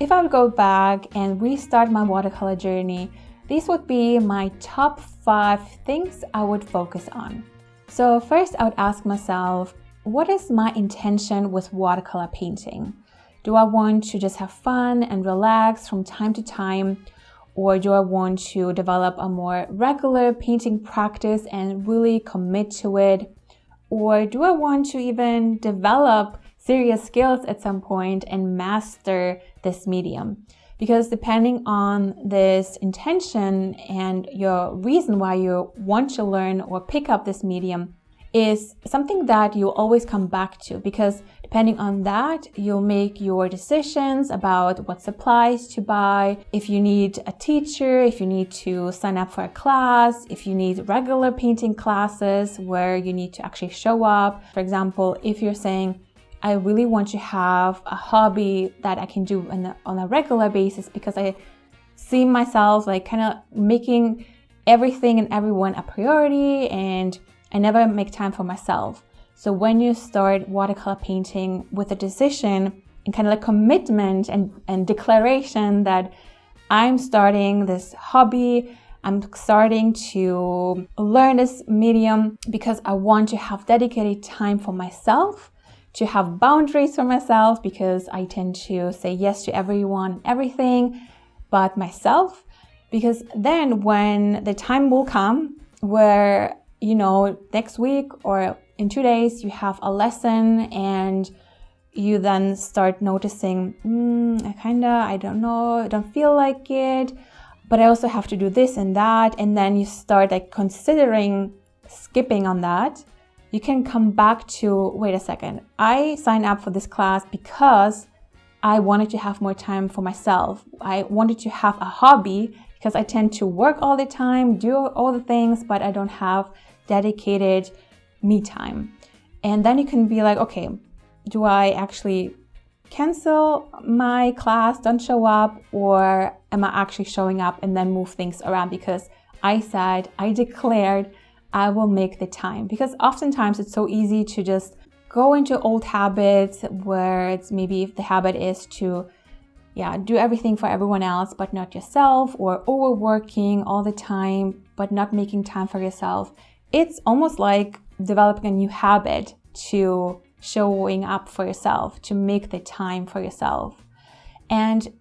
if I would go back and restart my watercolor journey, these would be my top 5 things I would focus on. So first I would ask myself, what is my intention with watercolor painting? Do I want to just have fun and relax from time to time? Or do I want to develop a more regular painting practice and really commit to it? Or do I want to even develop serious skills at some point and master this medium? Because depending on this intention and your reason why you want to learn or pick up this medium is something that you'll always come back to, because depending on that, you'll make your decisions about what supplies to buy, if you need a teacher, if you need to sign up for a class, if you need regular painting classes where you need to actually show up. For example, if you're saying, I really want to have a hobby that I can do on a regular basis because I see myself like kind of making everything and everyone a priority and I never make time for myself. So when you start watercolor painting with a decision and kind of like commitment and declaration that I'm starting this hobby, I'm starting to learn this medium because I want to have dedicated time for myself, to have boundaries for myself, because I tend to say yes to everyone, everything but myself. Because then when the time will come where, next week or in 2 days you have a lesson and you then start noticing, I don't know, I don't feel like it, but I also have to do this and that. And then you start like considering skipping on that. You can come back to, wait a second, I signed up for this class because I wanted to have more time for myself. I wanted to have a hobby because I tend to work all the time, do all the things, but I don't have dedicated me time. And then you can be like, okay, do I actually cancel my class, don't show up, or am I actually showing up and then move things around because I declared I will make the time? Because oftentimes it's so easy to just go into old habits where it's maybe if the habit is to do everything for everyone else but not yourself, or overworking all the time but not making time for yourself. It's almost like developing a new habit to showing up for yourself, to make the time for yourself. And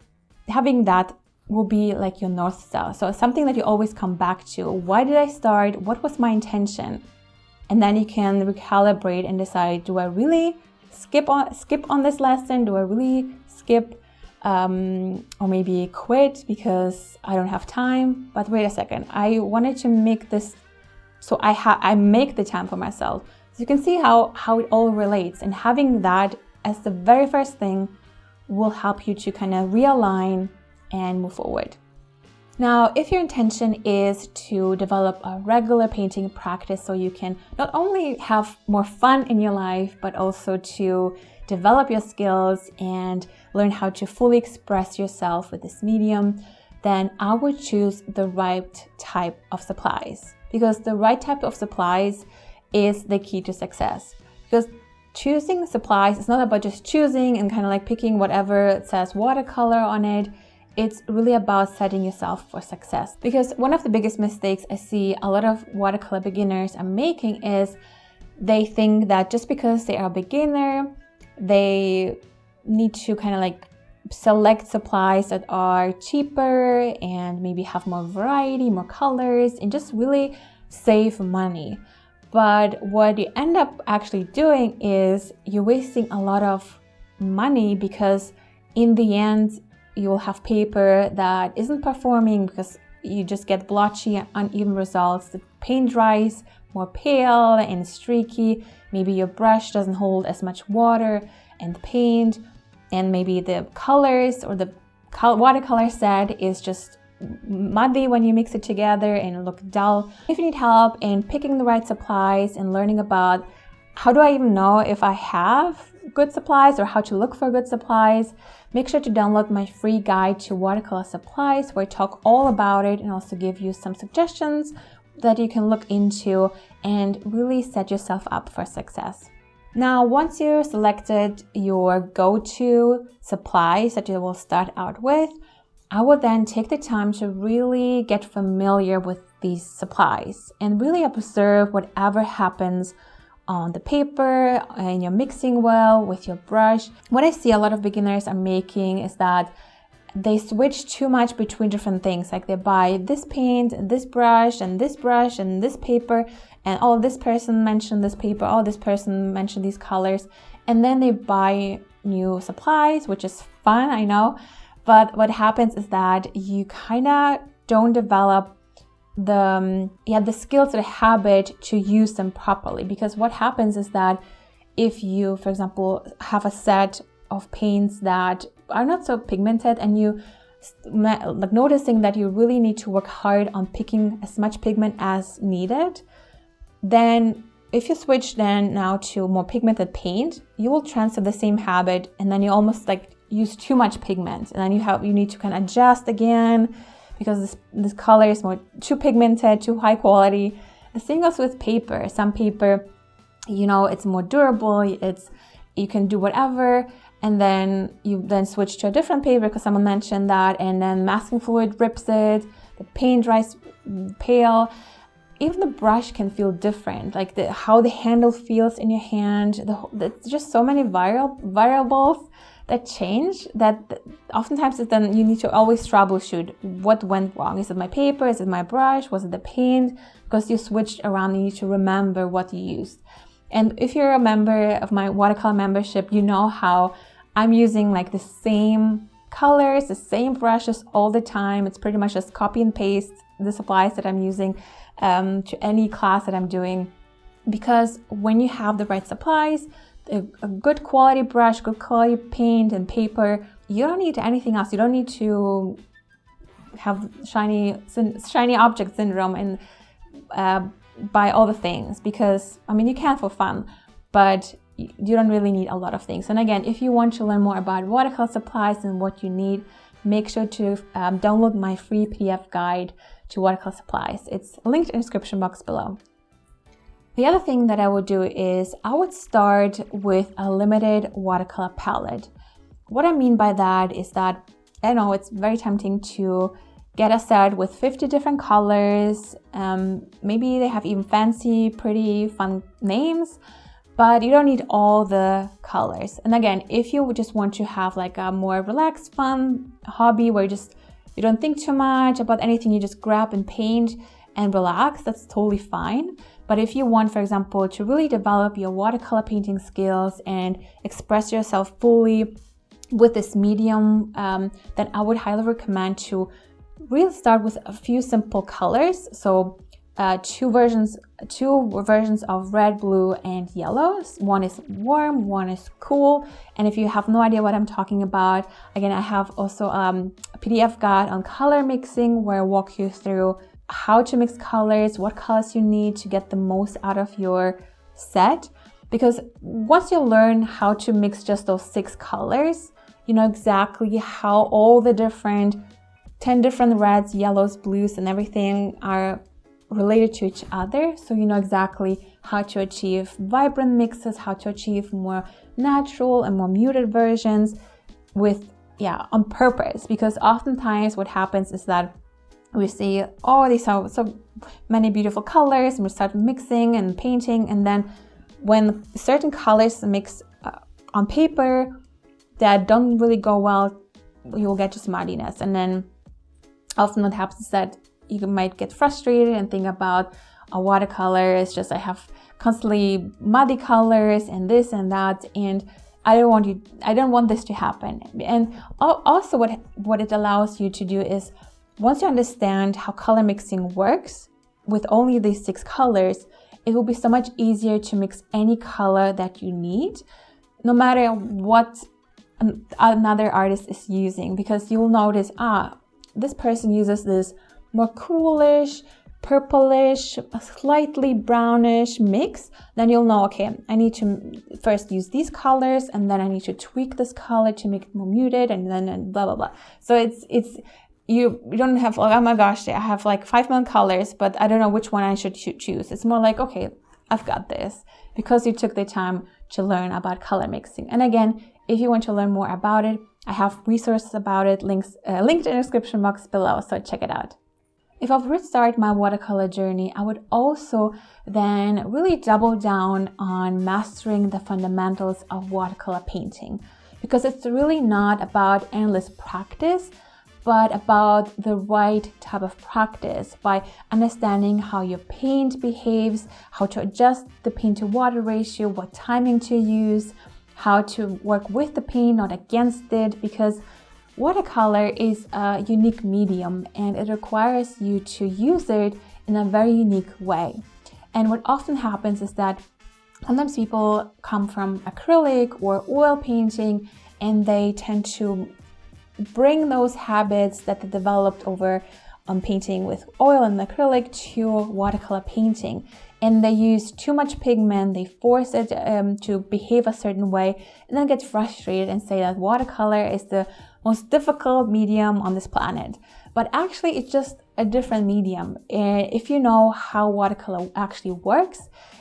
having that will be like your North Star. So something that you always come back to. Why did I start? What was my intention? And then you can recalibrate and decide, do I really skip on this lesson? Do I really skip or maybe quit because I don't have time? But wait a second, I wanted to make this, so I make the time for myself. So you can see how it all relates, and having that as the very first thing will help you to kind of realign and move forward. Now, if your intention is to develop a regular painting practice so you can not only have more fun in your life, but also to develop your skills and learn how to fully express yourself with this medium, then I would choose the right type of supplies. Because the right type of supplies is the key to success. Because choosing supplies is not about just choosing and kind of like picking whatever says watercolor on it. It's really about setting yourself for success. Because one of the biggest mistakes I see a lot of watercolor beginners are making is they think that just because they are a beginner, they need to kind of like select supplies that are cheaper and maybe have more variety, more colors, and just really save money. But what you end up actually doing is you're wasting a lot of money, because in the end, you'll have paper that isn't performing because you just get blotchy, uneven results. The paint dries more pale and streaky. Maybe your brush doesn't hold as much water and paint, and maybe the colors or the watercolor set is just muddy when you mix it together and look dull. If you need help in picking the right supplies and learning about how do I even know if I have good supplies or how to look for good supplies, make sure to download my free guide to watercolor supplies, where I talk all about it and also give you some suggestions that you can look into and really set yourself up for success. Now, once you've selected your go-to supplies that you will start out with, I will then take the time to really get familiar with these supplies and really observe whatever happens on the paper, in your mixing well, with your brush. What I see a lot of beginners are making is that they switch too much between different things. Like they buy this paint, this brush, and this paper, and oh, this person mentioned this paper, oh, this person mentioned these colors. And then they buy new supplies, which is fun, I know. But what happens is that you kind of don't develop the skills or the habit to use them properly. Because what happens is that if you, for example, have a set of paints that are not so pigmented and you like noticing that you really need to work hard on picking as much pigment as needed, then if you switch then now to more pigmented paint, you will transfer the same habit, and then you almost like use too much pigment, and then you need to kind of adjust again because this color is too pigmented, too high quality. The same goes with paper. Some paper, it's more durable, you can do whatever, and then you then switch to a different paper because someone mentioned that, and then masking fluid rips it, the paint dries pale. Even the brush can feel different, like how the handle feels in your hand. There's just so many variables that change that oftentimes then you need to always troubleshoot what went wrong. Is it my paper? Is it my brush? Was it the paint? Because you switched around, you need to remember what you used. And if you're a member of my watercolor membership, you know how I'm using like the same colors, the same brushes all the time. It's pretty much just copy and paste the supplies that I'm using to any class that I'm doing. Because when you have the right supplies, a good quality brush, good quality paint and paper, you don't need anything else. You don't need to have shiny object syndrome and buy all the things, because you can for fun, but you don't really need a lot of things. And again, if you want to learn more about watercolor supplies and what you need, make sure to download my free PDF guide to watercolor supplies. It's linked in the description box below. The other thing that I would do is I would start with a limited watercolor palette. What I mean by that is that, I know it's very tempting to get a set with 50 different colors. Maybe they have even fancy, pretty, fun names, but you don't need all the colors. And again, if you just want to have like a more relaxed, fun hobby where you don't think too much about anything, you just grab and paint and relax, that's totally fine. But if you want, for example, to really develop your watercolor painting skills and express yourself fully with this medium, then I would highly recommend to really start with a few simple colors. So two versions of red, blue, and yellow. One is warm, one is cool. And if you have no idea what I'm talking about, again, I have also a PDF guide on color mixing where I walk you through how to mix colors, what colors you need to get the most out of your set. Because once you learn how to mix just those 6 colors, you know exactly how all the 10 different reds, yellows, blues, and everything are related to each other. So you know exactly how to achieve vibrant mixes, how to achieve more natural and more muted versions on purpose. Because oftentimes what happens is that we see, oh, these are so many beautiful colors, and we start mixing and painting, and then when certain colors mix on paper that don't really go well, you will get just muddiness. And then often what happens is that you might get frustrated and think about a watercolor. It's just I have constantly muddy colors and this and that, and I don't want this to happen. And also what it allows you to do is, once you understand how color mixing works with only these 6 colors, it will be so much easier to mix any color that you need, no matter what another artist is using. Because you will notice, this person uses this more coolish, purplish, slightly brownish mix. Then you'll know, okay, I need to first use these colors, and then I need to tweak this color to make it more muted, and then blah, blah, blah. So it's you don't have like, oh my gosh, I have like 5 million colors, but I don't know which one I should choose. It's more like, okay, I've got this, because you took the time to learn about color mixing. And again, if you want to learn more about it, I have resources about it, links linked in the description box below, so check it out. If I would start my watercolor journey, I would also then really double down on mastering the fundamentals of watercolor painting, because it's really not about endless practice, but about the right type of practice by understanding how your paint behaves, how to adjust the paint to water ratio, what timing to use, how to work with the paint, not against it, because watercolor is a unique medium and it requires you to use it in a very unique way. And what often happens is that sometimes people come from acrylic or oil painting and they tend to bring those habits that they developed over painting with oil and acrylic to watercolor painting. And they use too much pigment, they force it to behave a certain way, and then get frustrated and say that watercolor is the most difficult medium on this planet. But actually, it's just a different medium. If you know how watercolor actually works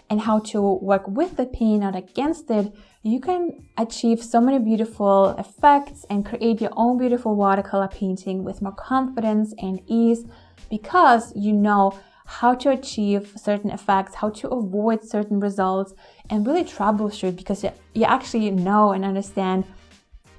and how to work with the paint, not against it, you can achieve so many beautiful effects and create your own beautiful watercolor painting with more confidence and ease, because you know how to achieve certain effects, how to avoid certain results, and really troubleshoot, because you actually know and understand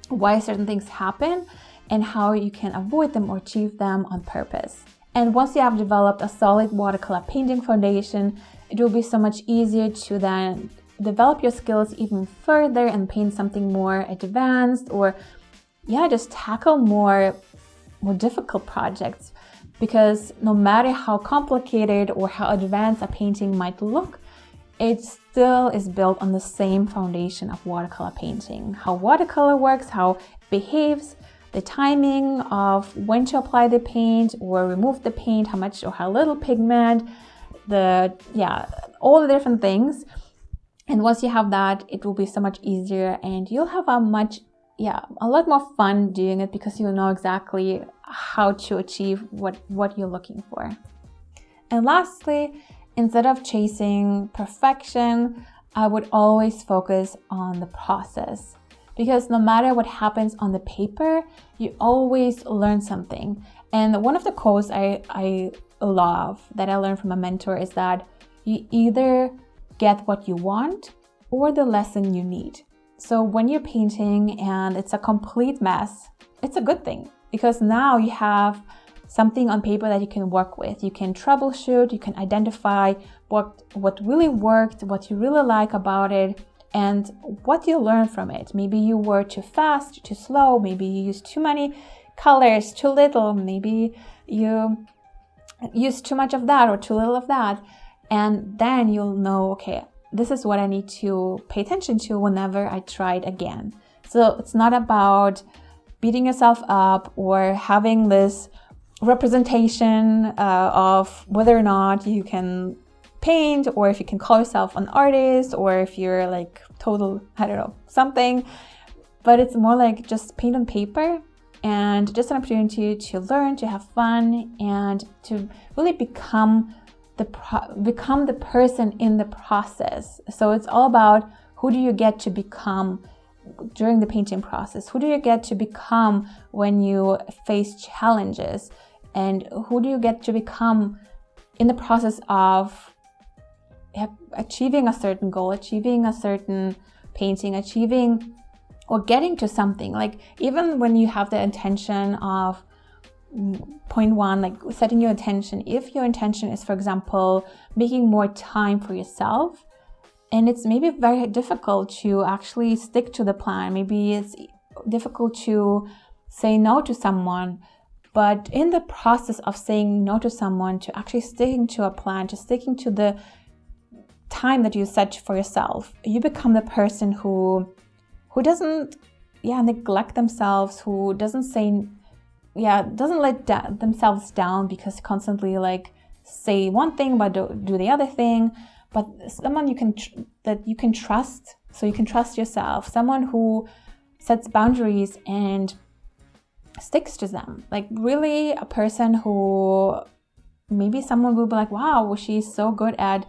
why certain things happen and how you can avoid them or achieve them on purpose. And once you have developed a solid watercolor painting foundation, it will be so much easier to then develop your skills even further and paint something more advanced, or just tackle more difficult projects. Because no matter how complicated or how advanced a painting might look, it still is built on the same foundation of watercolor painting. How watercolor works, how it behaves, the timing of when to apply the paint or remove the paint, how much or how little pigment, all the different things. And once you have that, it will be so much easier and you'll have a lot more fun doing it, because you'll know exactly how to achieve what you're looking for. And lastly, instead of chasing perfection, I would always focus on the process, because no matter what happens on the paper, you always learn something. And one of the quotes I love that I learned from a mentor is that you either get what you want or the lesson you need. So when you're painting and it's a complete mess, it's a good thing, because now you have something on paper that you can work with. You can troubleshoot, you can identify what really worked, what you really like about it, and what you learn from it. Maybe you were too fast, too slow, maybe you used too many colors, too little, maybe you used too much of that or too little of that. And then you'll know, okay, this is what I need to pay attention to whenever I try it again. So it's not about beating yourself up or having this representation of whether or not you can paint, or if you can call yourself an artist, or if you're like total, something. But it's more like just paint on paper, and just an opportunity to learn, to have fun, and to really become the person in the process. So it's all about who do you get to become during the painting process? Who do you get to become when you face challenges? And who do you get to become in the process of achieving a certain goal, achieving a certain painting, achieving or getting to something? Like, even when you have the intention of point one, like setting your intention, if your intention is, for example, making more time for yourself, and it's maybe very difficult to actually stick to the plan, maybe it's difficult to say no to someone, but in the process of saying no to someone, to actually sticking to a plan, to sticking to the time that you set for yourself, you become the person who doesn't neglect themselves, who doesn't let themselves down because constantly say one thing but do the other thing, but someone that you can trust, so you can trust yourself, someone who sets boundaries and sticks to them. Like, really a person who maybe someone will be like, wow, she's so good at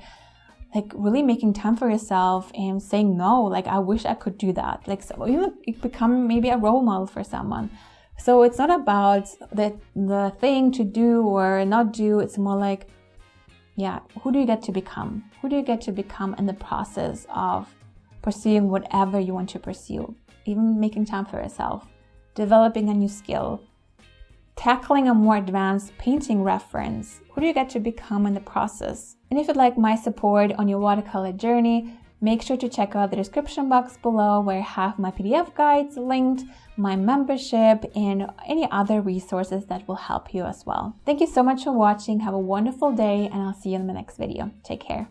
like really making time for yourself and saying no, like I wish I could do that. Like, so you become maybe a role model for someone. So it's not about the thing to do or not do. It's more like, yeah, who do you get to become? Who do you get to become in the process of pursuing whatever you want to pursue? Even making time for yourself, developing a new skill, tackling a more advanced painting reference. Who do you get to become in the process? And if you'd like my support on your watercolor journey, make sure to check out the description box below where I have my PDF guides linked, my membership, and any other resources that will help you as well. Thank you so much for watching. Have a wonderful day, and I'll see you in the next video. Take care.